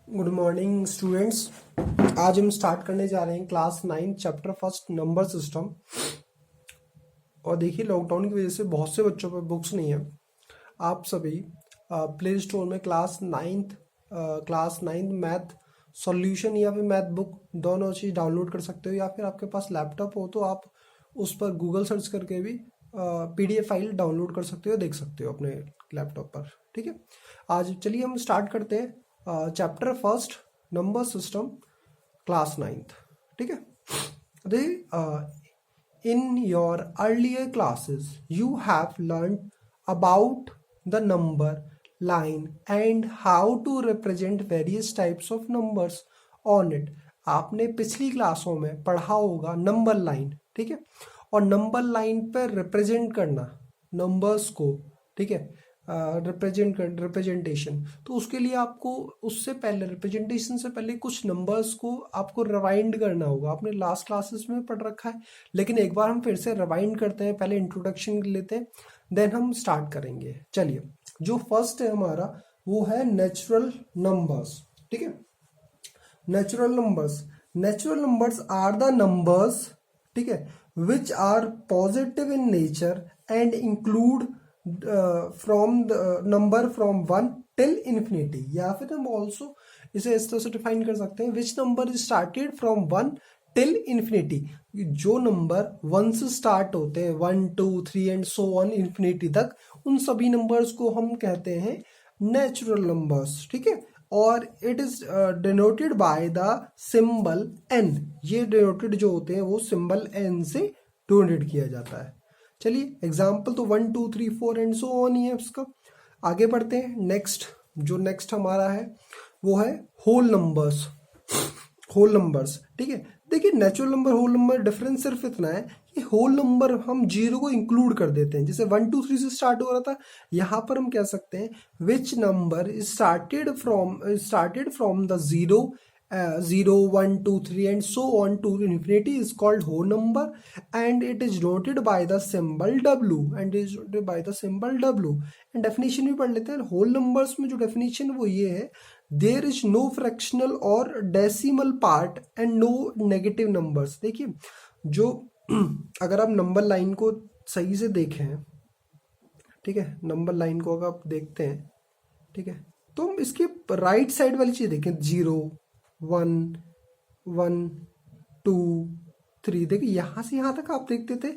Good morning students. आज हम start करने जा रहे हैं class 9 chapter first number system. और देखिए, लॉकडाउन की वजह से बहुत से बच्चों पर बुक्स नहीं है। आप सभी प्ले स्टोर में क्लास नाइन्थ मैथ सॉल्यूशन या फिर मैथ बुक दोनों चीज़ डाउनलोड कर सकते हो, या फिर आपके पास लैपटॉप हो तो आप उस पर गूगल सर्च करके भी PDF फाइल डाउनलोड कर सकते हो, देख सकते हो अपने लैपटॉप पर। ठीक है, आज चलिए हम स्टार्ट करते हैं chapter first number system class 9th। ठीक है, in your earlier classes, you have learned about the number line and how to represent various types of numbers on it। आपने पिछली क्लासों में पढ़ा होगा नंबर लाइन, ठीक है, और नंबर लाइन पर रिप्रेजेंट करना नंबर्स को, ठीक है, रिप्रेजेंटेशन। तो उसके लिए आपको उससे पहले रिप्रेजेंटेशन से पहले कुछ नंबर्स को आपको रिवाइंड करना होगा। आपने लास्ट क्लासेस में पढ़ रखा है, लेकिन एक बार हम फिर से रिवाइंड करते हैं। पहले इंट्रोडक्शन लेते हैं, देन हम स्टार्ट करेंगे। चलिए, जो फर्स्ट है हमारा वो है नेचुरल नंबर्स। ठीक है, natural numbers are the numbers, ठीक है, which are positive in nature and include from the number from 1 till infinity. या फिर हम ऑल्सो इसे इस तरह से डिफाइन कर सकते हैं, which number is started from 1 till infinity. जो नंबर 1 से स्टार्ट होते हैं, 1 2 3 एंड सो ऑन इन्फिनिटी तक, उन सभी नंबर्स को हम कहते हैं नेचुरल नंबर्स। ठीक है, और it is denoted by the symbol n। ये डिनोटेड जो होते हैं वो सिंबल n से डिनोटेड किया जाता है। चलिए, एग्जाम्पल तो 1 2 3 4 एंड सो ऑन ही है उसका। आगे बढ़ते हैं। नेक्स्ट हमारा है वो है होल नंबर्स। ठीक है, देखिए, natural number, whole number, difference सिर्फ इतना है कि होल नंबर हम जीरो को इंक्लूड कर देते हैं। जैसे 1 2 3 से स्टार्ट हो रहा था, यहाँ पर हम कह सकते हैं विच number started from the zero 0 1 2 3 and so on to infinity is called whole number, and it is denoted by the symbol w and definition भी पढ़ लेते हैं। whole numbers में जो definition वो ये है, there is no fractional और decimal part and no negative numbers। देखिए, जो अगर आप नंबर लाइन को सही से देखें, ठीक है, नंबर लाइन को अगर आप देखते हैं, ठीक है, तो हम इसके राइट साइड वाली चीज देखें, 0 1 1 2 3, देखिए यहां से यहां तक आप देखते थे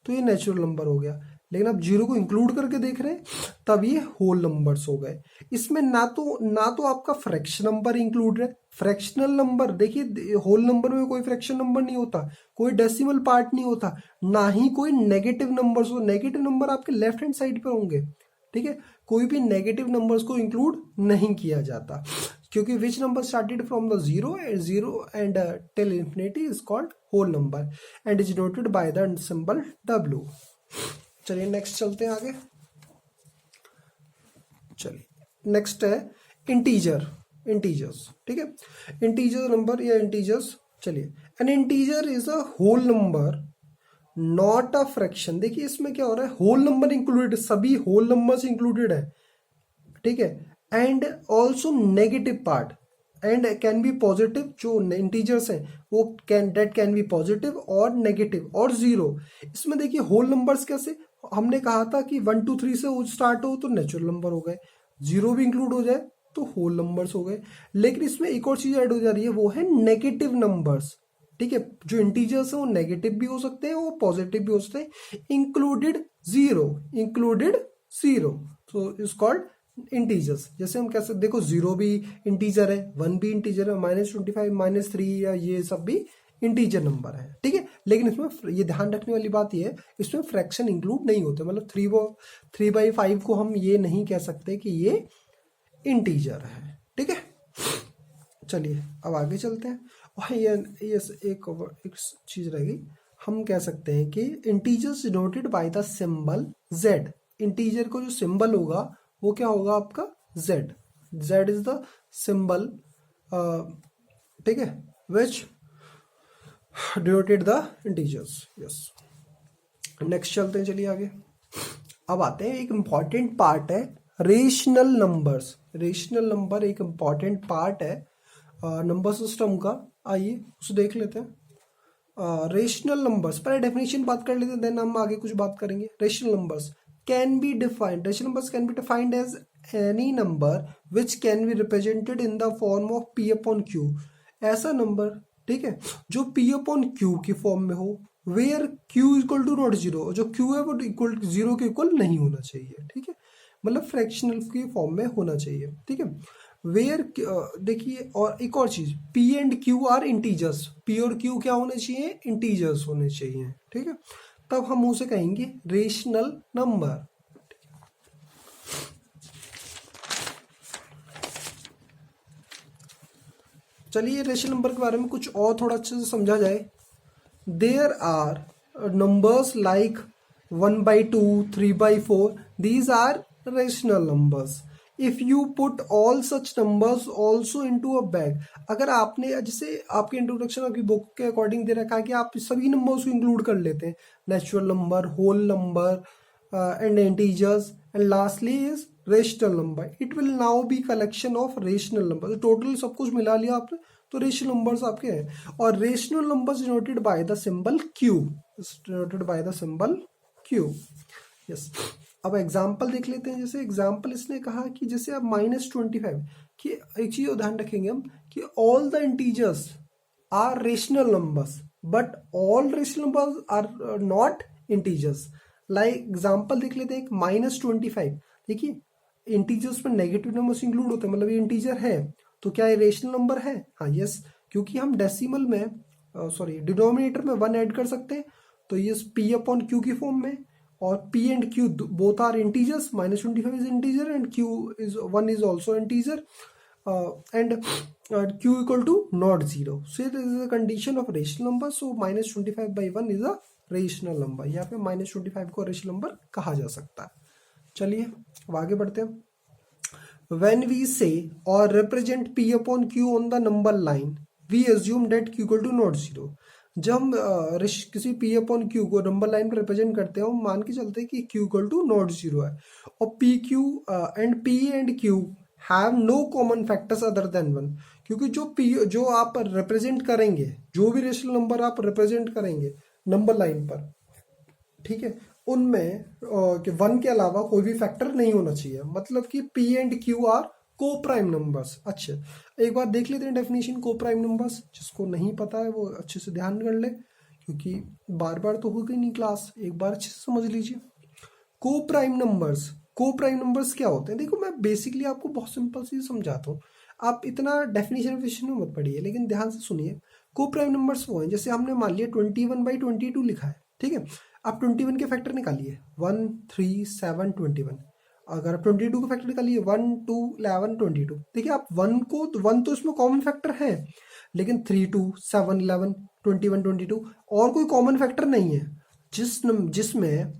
तो ये नेचुरल नंबर हो गया, लेकिन आप जीरो को इंक्लूड करके देख रहे हैं तब ये होल नंबर्स हो गए। इसमें ना तो आपका फ्रैक्शन नंबर इंक्लूड है। फ्रैक्शनल नंबर, देखिए, होल नंबर में कोई फ्रैक्शन नंबर नहीं होता, कोई डेसिमल पार्ट नहीं होता, ना ही कोई नेगेटिव नंबर्स हो। नेगेटिव नंबर आपके लेफ्ट हैंड साइड पर होंगे। ठीक है, कोई भी नेगेटिव नंबर्स को इंक्लूड नहीं किया जाता, क्योंकि which number started from the zero and till infinity is called whole number and is noted by the symbol W। चलिए, नेक्स्ट चलते हैं आगे। चलिए, नेक्स्ट है इंटीजर्स। ठीक है, इंटीजर नंबर या इंटीजर्स। चलिए, an integer is a whole number not a fraction. देखिए, इसमें क्या हो रहा है, होल नंबर इंक्लूडेड, सभी होल नंबर्स इंक्लूडेड है। ठीक है, and also negative part and can be positive. जो इंटीजर्स हैं वो कैन बी पॉजिटिव और नेगेटिव और जीरो। इसमें देखिए, होल नंबर्स कैसे, हमने कहा था कि 1 2 3 से स्टार्ट हो तो नेचुरल नंबर हो गए, जीरो भी इंक्लूड हो जाए तो होल नंबर्स हो गए। लेकिन इसमें एक और चीज ऐड हो जा रही है, वो है नेगेटिव नंबर्स। ठीक है, जो इंटीजर्स है वो नेगेटिव भी हो सकते हैं, वो पॉजिटिव भी हो सकते हैं, included zero, so is called integers. जैसे हम कह सकते, देखो, 0 भी इंटीजर है, 1 भी इंटीजर है, -25 -3 या ये सब भी इंटीजर नंबर है। ठीक है, लेकिन इसमें ये ध्यान रखने वाली बात ये है, इसमें फ्रैक्शन इंक्लूड नहीं होते। मतलब 3/5 को हम ये नहीं कह सकते कि ये इंटीजर है। ठीक है, चलिए अब आगे चलते हैं। और ये एक चीज रहेगी, हम कह सकते हैं कि integers denoted by the symbol Z। Integer को जो सिंबल होगा वो क्या होगा आपका Z इज द सिंबल, ठीक है, which denoted the integers. Yes, next चलते हैं। चलिए आगे, अब आते हैं, एक इंपॉर्टेंट पार्ट है रेशनल नंबर एक इंपॉर्टेंट पार्ट है नंबर सिस्टम का, आइए उसे देख लेते हैं। रेशनल नंबर्स, पहले डेफिनेशन बात कर लेते हैं, देन हम आगे कुछ बात करेंगे। Rational numbers can be defined, rational numbers can be defined as any number which can be represented in the form of P upon Q. ऐसा नंबर, ठीक है, जो पी अपॉन क्यू की फॉर्म में हो, where Q equal to not zero, जो Q है वो इक्वल जीरो के इक्वल नहीं होना चाहिए, ठीक है, मतलब फ्रैक्शनल की फॉर्म में होना चाहिए, ठीक है। वेयर देखिए, और एक और चीज, P and Q are integers, P और क्यू क्या होने चाहिए, इंटीजर्स होने चाहिए, ठीक है, तब हम उसे कहेंगे रेशनल नंबर। चलिए रेशनल नंबर के बारे में कुछ और थोड़ा अच्छे से समझा जाए। There are numbers like 1/2, 3/4, these are rational numbers. If you put all such numbers also into a bag, अगर आपने जैसे आपके इंट्रोडक्शन आपकी बुक के अकॉर्डिंग दे रखा है कि आप सभी नंबर्स को इंक्लूड कर लेते हैं, natural number, whole number and integers, and lastly is rational number. It will now be collection of rational number. Total सब कुछ मिला लिया आपने तो रेशनल नंबर्स आपके हैं। और rational numbers denoted by the symbol Q, denoted by the symbol Q. Yes, अब एग्जाम्पल देख लेते हैं। जैसे एग्जाम्पल इसने कहा कि जैसे अब -25 कि एक चीज ध्यान रखेंगे हम कि all the integers are rational numbers but all rational numbers are not integers. Like example देख लेते हैं, एक -25, देखिए इंटीजर्स में नेगेटिव नंबर्स इंक्लूड होते हैं, मतलब ये इंटीजर है तो क्या ये रेशनल नंबर है? हाँ यस, क्योंकि हम डेसिमल में सॉरी डिनोमिनेटर में 1 ऐड कर सकते हैं, तो ये पी अपॉन क्यू की फॉर्म में, और P and Q both are integers, -25 is integer and Q is 1 is also integer, and Q equal to not zero, so it is a condition of rational number. So -25/1 is a rational number. यहाँ पे -25 को rational number कहा जा सकता है। चलिए अब आगे बढ़ते हैं। When we say or represent P upon Q on the number line, we assume that Q equal to not zero. जब हम किसी P upon Q को नंबर लाइन पर रिप्रेजेंट करते हैं, हम मान के चलते हैं कि Q equal to not zero है, और P and Q have no common factors other than 1, क्योंकि जो आप रिप्रेजेंट करेंगे, जो भी रेशनल नंबर आप रिप्रेजेंट करेंगे नंबर लाइन पर, ठीक है, उनमें कि 1 के अलावा कोई भी फैक्टर नहीं होना चाहिए, मतलब कि P एंड Q आर को प्राइम नंबर्स। अच्छा, एक बार देख लेते हैं डेफिनेशन को प्राइम नंबर्स, जिसको नहीं पता है वो अच्छे से ध्यान कर ले, क्योंकि बार बार तो होगी नहीं क्लास, एक बार अच्छे से समझ लीजिए। को प्राइम नंबर्स क्या होते हैं? देखो मैं बेसिकली आपको बहुत सिंपल सी समझाता हूँ, आप इतना डेफिनेशन में मत पढ़िए, लेकिन ध्यान से सुनिए। को प्राइम नंबर्स वो हैं, जैसे हमने मान लिया 21/22 लिखा है, ठीक है, आप 21 के फैक्टर निकालिए, 1, 3, 7, 21। अगर आप 22 का फैक्टर निकालिए, 1, 2, 11, 22। देखिए आप 1 तो इसमें कॉमन फैक्टर है, लेकिन 3, 2, 7, 11, 21, 22 और कोई कॉमन फैक्टर नहीं है। जिसमें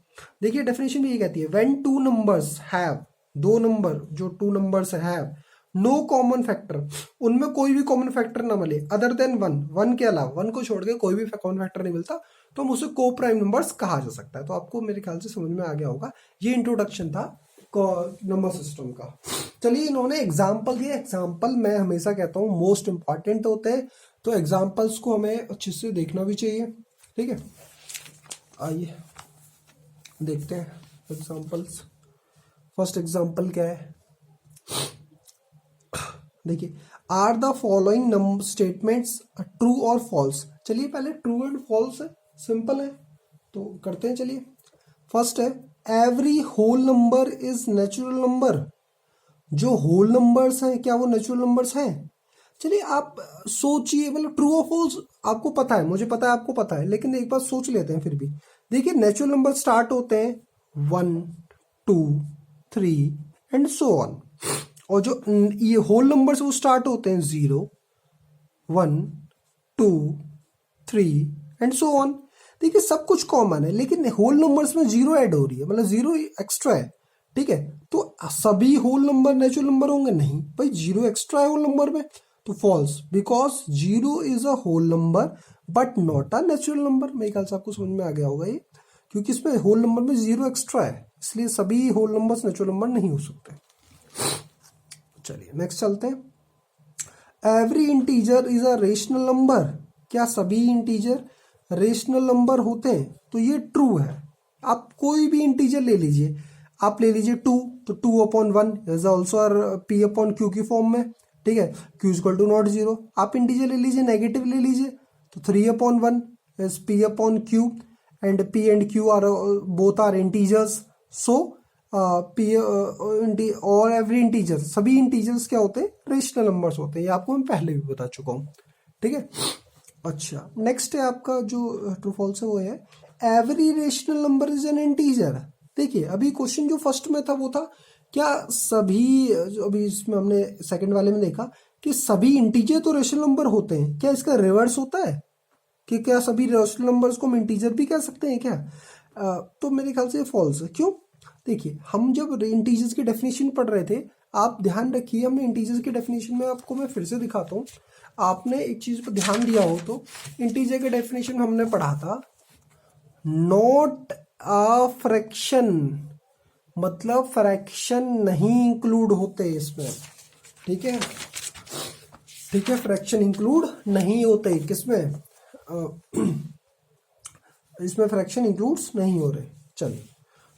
देखिए डेफिनेशन भी ये कहती है, व्हेन टू नंबर्स हैव, दो नंबर जो two numbers have no common factor, उनमें कोई भी कॉमन फैक्टर ना मिले अदर देन 1 के अलावा, 1 को छोड़ के कोई भी कॉमन फैक्टर नहीं मिलता, तो हम उसे को प्राइम नंबर्स कहा जा सकता है। तो आपको मेरे ख्याल से समझ में आ गया होगा, ये इंट्रोडक्शन था नंबर सिस्टम का। चलिए इन्होंने एग्जाम्पल दिए, एग्जाम्पल मैं हमेशा कहता हूँ मोस्ट इंपॉर्टेंट होते हैं, तो एग्जाम्पल्स को हमें अच्छे से देखना भी चाहिए, ठीक है। आइए देखते हैं एग्जाम्पल्स। फर्स्ट एग्जाम्पल क्या है, देखिए, are the following number statements true और फॉल्स। चलिए पहले ट्रू एंड फॉल्स है, सिंपल है तो करते हैं। चलिए फर्स्ट है, every whole number is natural number. जो होल नंबर्स हैं क्या वो नेचुरल नंबर्स हैं? चलिए आप सोचिए, मतलब ट्रू और फॉल्स आपको पता है, मुझे पता है, आपको पता है, लेकिन एक बार सोच लेते हैं फिर भी। देखिए नेचुरल नंबर स्टार्ट होते हैं 1, 2, 3 एंड सो ऑन, और जो ये होल नंबर्स वो स्टार्ट होते हैं 0, 1, 2, 3 एंड सो ऑन। देखिए सब कुछ कॉमन है, लेकिन होल नंबर्स में 0 ऐड हो रही है, मतलब 0 एक्स्ट्रा है, ठीक है। तो सभी होल नंबर नेचुरल नंबर होंगे? नहीं भाई, 0 एक्स्ट्रा है होल नंबर में, तो false, because 0 is a whole number but not a natural number. मेरे ख्याल से आपको समझ में आ गया होगा ये, क्योंकि इसमें होल नंबर में 0 एक्स्ट्रा है, इसलिए सभी होल नंबर्स नेचुरल नंबर नहीं हो सकते। चलिए नेक्स्ट चलते हैं। Every integer is a rational number, क्या सभी इंटीजर रेशनल नंबर होते हैं? तो ये ट्रू है। आप कोई भी इंटीजर ले लीजिए, आप ले लीजिए 2, तो 2/1 इज ऑल्सो p/q की फॉर्म में, ठीक है, q इक्वल टू नॉट 0। आप इंटीजर ले लीजिए, नेगेटिव ले लीजिए, तो 3/1 is p/q and p and q are both are integers. So और एवरी इंटीजर, सभी इंटीजर्स क्या होते हैं? रेशनल नंबर्स होते हैं। ये आपको मैं पहले भी बता चुका हूँ, ठीक है। अच्छा, नेक्स्ट है आपका जो ट्रू फॉल्स है वो है every rational number is an integer. देखिए अभी क्वेश्चन जो फर्स्ट में था वो था क्या सभी, अभी इसमें हमने सेकंड वाले में देखा कि सभी इंटीजर तो रेशनल नंबर होते हैं, क्या इसका रिवर्स होता है कि क्या सभी रेशनल नंबर्स को हम इंटीजर भी कह सकते हैं क्या? तो मेरे ख्याल से फॉल्स है। क्यों? देखिए हम जब इंटीजर्स की डेफिनेशन पढ़ रहे थे, आप ध्यान रखिए, हमने इंटीजर्स की डेफिनेशन में आपको मैं फिर से दिखाता हूँ, आपने एक चीज पर ध्यान दिया हो तो इंटीजर के डेफिनेशन हमने पढ़ा था, नॉट अ फ्रैक्शन, मतलब फ्रैक्शन नहीं इंक्लूड होते इसमें, ठीक है, ठीक है, फ्रैक्शन इंक्लूड नहीं होते किसमें, इसमें फ्रैक्शन इंक्लूड्स नहीं हो रहे। चलिए,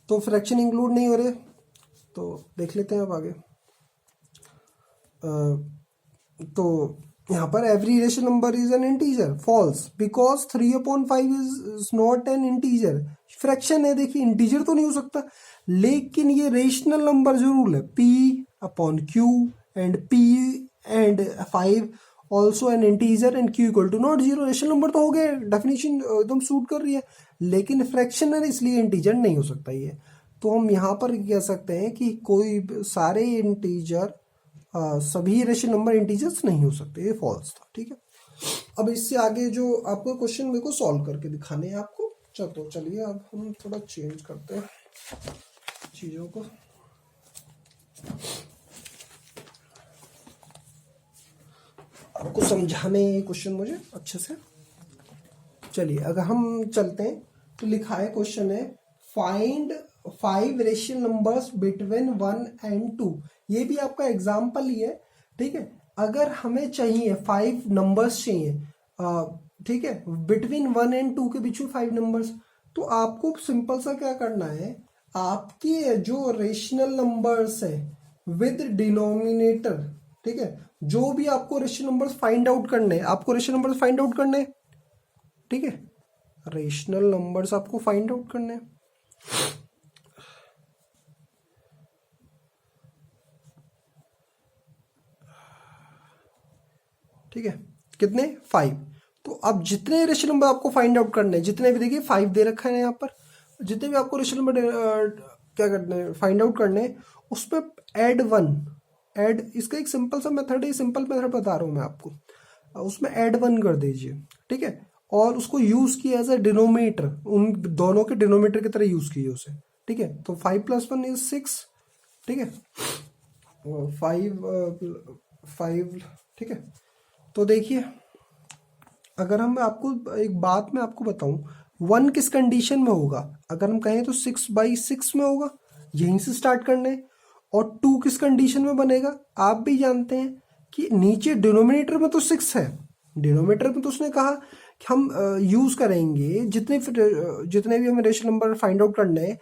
तो फ्रैक्शन इंक्लूड नहीं हो रहे तो देख लेते हैं अब आगे। तो यहाँ पर every rational number is an integer, false, because 3/5 is not an integer, fraction है, देखिए इंटीजर तो नहीं हो सकता, लेकिन ये रेशनल नंबर जरूर है, p/q and p and 5 also an integer and q equal to not 0। Rational number तो हो गए, डेफिनेशन एकदम सूट कर रही है, लेकिन फ्रैक्शन है इसलिए इंटीजर नहीं हो सकता ये। तो हम यहाँ पर कह सकते हैं कि कोई सारे इंटीजर सभी रेशनल नंबर इंटीजर्स नहीं हो सकते, ये फॉल्स था, ठीक है। अब इससे आगे जो आपको क्वेश्चन मेरे को सॉल्व करके दिखाने हैं आपको, तो चलिए अब हम थोड़ा चेंज करते हैं चीजों को। आपको समझाने क्वेश्चन मुझे अच्छे से। चलिए अगर हम चलते हैं तो लिखा है क्वेश्चन है find 5 rational numbers between 1 and 2। ये भी आपका एग्जाम्पल ही है, ठीक है। अगर हमें चाहिए 5 नंबर्स चाहिए, ठीक है, बिटवीन 1 एंड 2 के बीच में 5 नंबर्स, तो आपको सिंपल सा क्या करना है, आपके जो रेशनल नंबर्स है विद डिनोमिनेटर, ठीक है, जो भी आपको रेशनल नंबर्स फाइंड आउट करने, आपको रेशनल नंबर्स फाइंड आउट करने, ठीक है, रेशनल नंबर्स आपको फाइंड आउट करने हैं। ठीक है, कितने? 5। तो अब जितने रेशनल नंबर आपको फाइंड आउट करने हैं, जितने भी, देखिए 5 दे रखा है यहाँ पर, जितने भी आपको रेशनल नंबर क्या करने हैं, फाइंड आउट करने हैं, उस पर ऐड 1, ऐड, इसका एक सिंपल सा मेथड है, सिंपल मेथड बता रहा हूँ मैं आपको, उसमें ऐड 1 कर दीजिए, ठीक है, और उसको यूज किया एज अ डिनोमिनेटर, उन दोनों के डिनोमिनेटर की तरह यूज किए उसे, ठीक है। तो 5 + 1 इज 6, ठीक है, 5, ठीक है। तो देखिए अगर हम आपको एक बात मैं आपको बताऊं, 1 किस कंडीशन में होगा, अगर हम कहें तो 6/6 में होगा, यहीं से स्टार्ट करने, और 2 किस कंडीशन में बनेगा, आप भी जानते हैं कि नीचे डिनोमिनेटर में तो 6 है, डिनोमिनेटर में तो उसने कहा कि हम यूज करेंगे जितने भी हमें रेशनल नंबर फाइंड आउट करने हैं,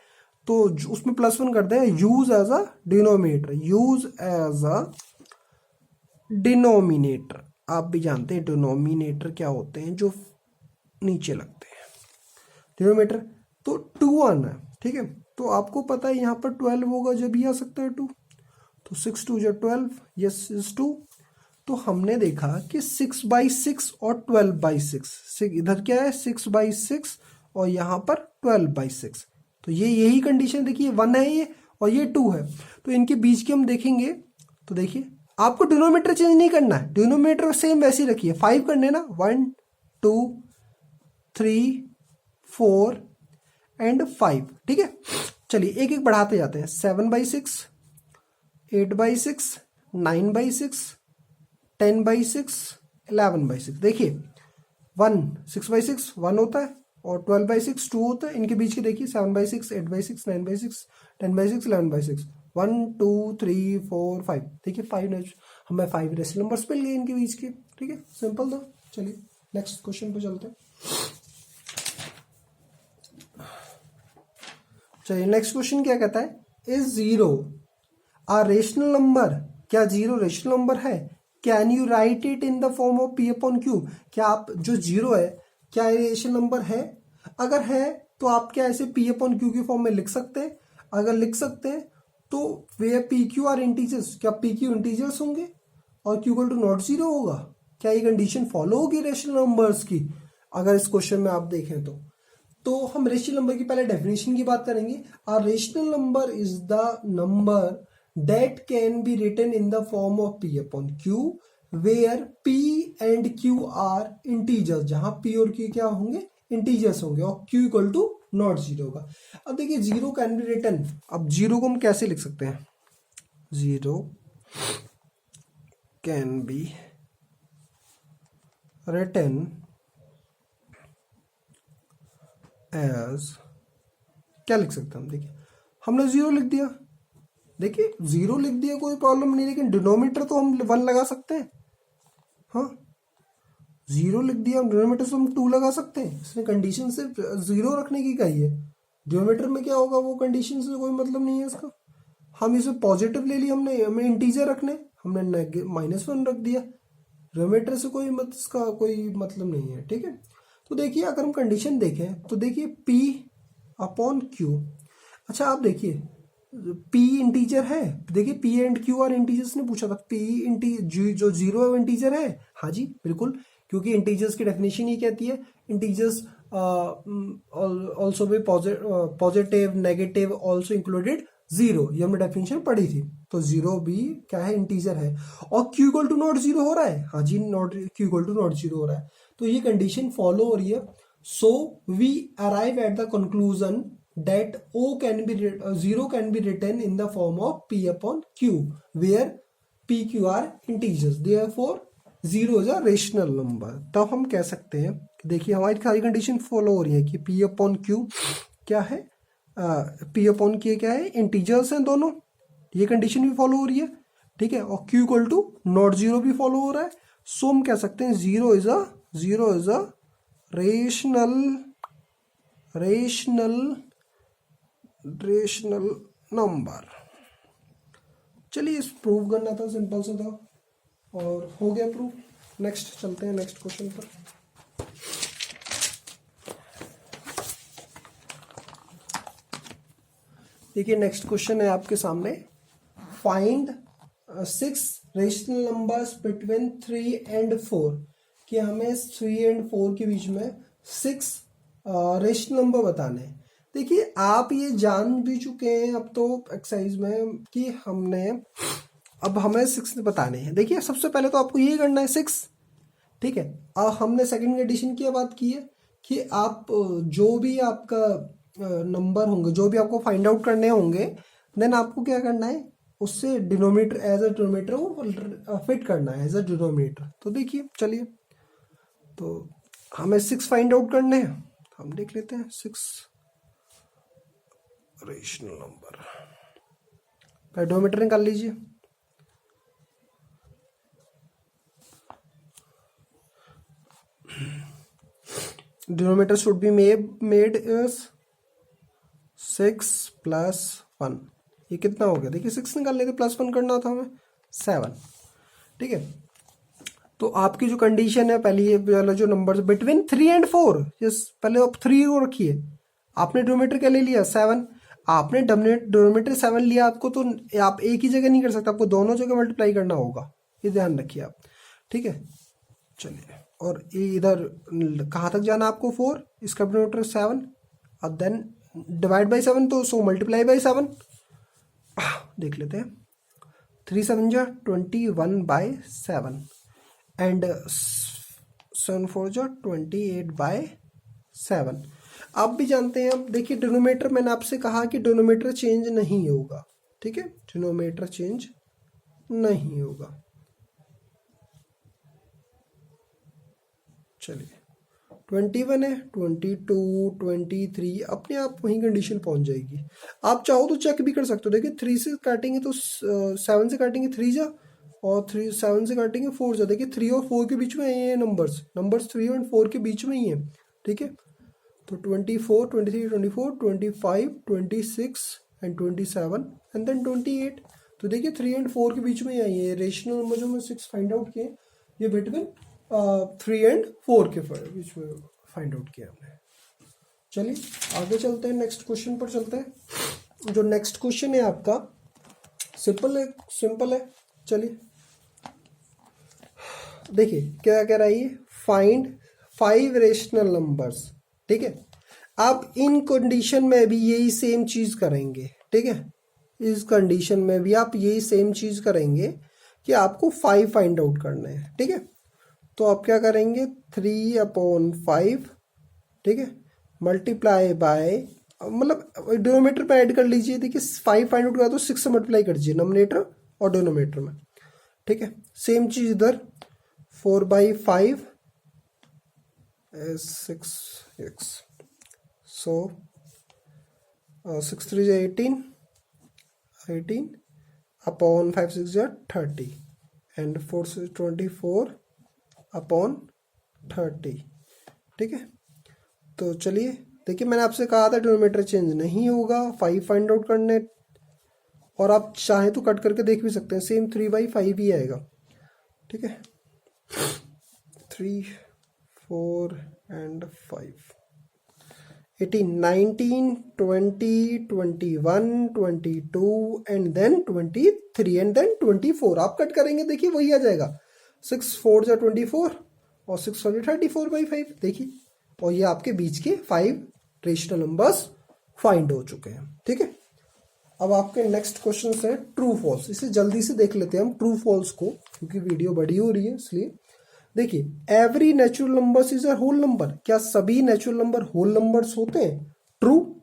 तो उसमें +1 कर दें, use as a denominator, use as a denominator. आप भी जानते हैं डिनोमिनेटर क्या होते हैं, जो नीचे लगते हैं, डिनोमिनेटर। तो 2 आना है, ठीक है, तो आपको पता है यहाँ पर 12 होगा, जब ही आ सकता है 2, तो 6 2 = 12, यस इज 2। तो हमने देखा कि 6/6 और 12/6, इधर क्या है 6/6 और यहाँ पर 12/6, तो ये यही कंडीशन, देखिए 1 है ये और ये 2 है, तो इनके बीच के हम देखेंगे, तो देखिए आपको डिनोमिनेटर चेंज नहीं करना है, डिनोमिनेटर सेम वैसे ही रखिए, 5 करने ना, 1 2 3 4 एंड 5, ठीक है। चलिए एक एक बढ़ाते जाते हैं, 7/6, 8/6, 9/6, 10/6, 11/6। देखिए 1 6/6 1 होता है और 12/6 2 होता है, इनके बीच के देखिए 7/6, 8/6, 9/6, 10/6, 11/6, 1 2 3 4 5, देखिए हमें 5 रेशनल नंबर्स मिल गए इनके बीच के। ठीक है, सिंपल था। चलिए नेक्स्ट क्वेश्चन पे चलते हैं। चलिए नेक्स्ट क्वेश्चन क्या कहता है, is zero a rational number, क्या जीरो रेशनल नंबर है? Can you right it in the form of P upon Q, क्या आप जो जीरो है क्या ये रेशनल नंबर है? अगर है तो आप क्या ऐसे पी अपॉन क्यू के फॉर्म में लिख सकते हैं? अगर लिख सकते हैं तो वे पी क्यू आर इंटीजर्स, क्या पी क्यू इंटीजर्स होंगे और Q equal to not zero होगा? क्या ये कंडीशन फॉलो होगी रेशनल नंबर्स की? अगर इस क्वेश्चन में आप देखें तो हम रेशनल नंबर की पहले डेफिनेशन की बात करेंगे। A rational number is the number that can be written in the form of P upon Q where P and Q are integers, जहां पी और क्यू क्या होंगे, इंटीजर्स होंगे, और Q equal to not zero होगा। अब देखिए zero can be written, अब जीरो को हम कैसे लिख सकते हैं? Zero can be written as, क्या लिख सकते हैं हम? देखिए हमने जीरो लिख दिया, देखिए जीरो लिख दिया कोई प्रॉब्लम नहीं, लेकिन डिनोमीटर तो हम 1 लगा सकते हैं। हाँ, जीरो लिख दिया, हम डिनोमीटर से हम 2 लगा सकते हैं। इसने कंडीशन से जीरो रखने की कही है, डिनोमीटर में क्या होगा वो कंडीशन से कोई मतलब नहीं है इसका। हम इसे पॉजिटिव ले लिया हमने, हमें इंटीजर रखने, हमने -1 रख दिया, डिनोमीटर से कोई इसका कोई मतलब नहीं है। ठीक है, तो देखिए अगर हम कंडीशन देखें तो देखिए P अपॉन Q, अच्छा आप देखिए P इंटीजर है, देखिए P and Q are integers ने पूछा था, P जो जीरो है वो इंटीजर है, हाँ जी बिल्कुल, क्योंकि इंटीजर्स की डेफिनेशन ये कहती है integers also be positive negative also included zero, ये हमने डेफिनेशन पढ़ी थी। तो जीरो भी क्या है, इंटीजर है, और Q equal to not zero हो रहा है, हाँ जी not Q equal to not zero हो रहा है, तो ये कंडीशन फॉलो हो रही है। So we arrive at the conclusion that zero can be written in the form of p upon q where p q are integers, therefore zero is a rational number। तब हम कह सकते हैं कि देखिए हमारी सारी कंडीशन फॉलो हो रही है कि p upon q क्या है, p upon q क्या है, इंटीजर्स हैं दोनों, ये कंडीशन भी फॉलो हो रही है। ठीक है, और q equal to not zero भी फॉलो हो रहा है। सो हम कह सकते हैं zero is a rational number. चलिए इस प्रूव करना था, सिंपल सा था और हो गया प्रूव। नेक्स्ट चलते हैं नेक्स्ट क्वेश्चन पर। देखिए नेक्स्ट क्वेश्चन है आपके सामने, find 6 rational numbers between 3 and 4, कि हमें 3 and 4 के बीच में 6 रेशनल नंबर बताने हैं। देखिए आप ये जान भी चुके हैं अब तो एक्सरसाइज में कि अब हमें 6 बताने हैं। देखिए सबसे पहले तो आपको ये करना है 6, ठीक है। हमने सेकंड कंडीशन की बात की है कि आप जो भी आपका नंबर होंगे, जो भी आपको फाइंड आउट करने होंगे, देन आपको क्या करना है, उससे डिनोमिनेटर एज अ डिनोमिनेटर वो फिट करना है एज अ डिनोमिनेटर। तो देखिए चलिए, तो हमें 6 फाइंड आउट करने हैं, हम देख लेते हैं 6 रेशनल नंबर। पहले डिनोमिनेटर निकाल लीजिए, denominator should be made is 6 plus 1। ये कितना हो गया, देखिए 6 निकाल लेते, प्लस 1 करना था हमें 7। ठीक है, तो आपकी जो कंडीशन है पहले, ये वाला जो नंबर बिटवीन 3 and 4, पहले आप 3 को रखिए, आपने डिनोमिनेटर क्या ले लिया 7, आपने डिनोमिनेटर 7 लिया, आपको तो आप एक ही जगह नहीं कर सकते, आपको दोनों जगह मल्टीप्लाई करना होगा, ये ध्यान रखिए आप। ठीक है, चलिए, और ये इधर कहाँ तक जाना आपको 4, इसका डिनोमिनेटर 7, अब देन डिवाइड बाई 7, तो सो मल्टीप्लाई बाई 7 देख लेते हैं। 3 7 जा 21/7 एंड 7 4 जा 28/7। आप भी जानते हैं, अब देखिए डिनोमिनेटर, मैंने आपसे कहा कि डिनोमिनेटर चेंज नहीं होगा। ठीक है, डिनोमिनेटर चेंज नहीं होगा। चलिए 21 है, 22 23, अपने आप वहीं कंडीशन पहुंच जाएगी। आप चाहो तो चेक भी कर सकते हो, देखिए 3 से काटेंगे तो 7 से काटेंगे 3 जा, और 3 7 से काटेंगे 4 से, देखिए 3 और 4 के बीच में ये नंबर्स 3 और 4 के बीच में ही है, ठीक है। तो 24 23 24 25 26 एंड 27 एंड देन 28। तो देखिए 3 एंड 4 के बीच में ही आई है। रेशनल नंबर जो मैं 6 फाइंड आउट किए ये बिटवीन 3 एंड 4 के बीच में फाइंड आउट किया हमने। चलिए आगे चलते हैं, नेक्स्ट क्वेश्चन पर चलते हैं। जो नेक्स्ट क्वेश्चन है आपका सिंपल है। चलिए देखिए क्या कह रहा है ये, फाइंड 5 रेशनल नंबर्स, ठीक है। आप इन कंडीशन में भी यही सेम चीज करेंगे, ठीक है। इस कंडीशन में भी आप यही सेम चीज करेंगे कि आपको 5 फाइंड आउट करना है, ठीक है। तो आप क्या करेंगे 3/5, ठीक है, मल्टीप्लाई बाय, मतलब डिनोमिनेटर पे ऐड कर लीजिए। देखिए 5 फाइंड आउट करा तो 6 से मल्टीप्लाई कर दीजिए नोमिनेटर और डिनोमिनेटर में, ठीक है। सेम चीज इधर 4/5 is 6x, so 6 3 is 18 upon 5 6 is 30 and 4 is 24 upon 30, ठीक है। तो चलिए देखिए मैंने आपसे कहा था डिनोमिनेटर चेंज नहीं होगा, 5 फाइंड आउट करने, और आप चाहें तो कट करके देख भी सकते हैं, सेम 3/5 ही आएगा, ठीक है। 3 4 and 5 18 19 20 21 22 and then 23 and then 24। आप कट करेंगे देखिए वही आ जाएगा, 6 4 जा 24 और 6 4 34/5, देखिए। और ये आपके बीच के 5 रेशनल नंबर्स फाइंड हो चुके हैं, ठीक है। अब आपके नेक्स्ट क्वेश्चन है ट्रू फॉल्स। इसे जल्दी से देख लेते हैं हम ट्रू फॉल्स को, क्योंकि वीडियो बड़ी हो रही है इसलिए। देखिए every natural numbers is a whole number, क्या सभी नेचुरल नंबर होल नंबर्स होते हैं? ट्रू।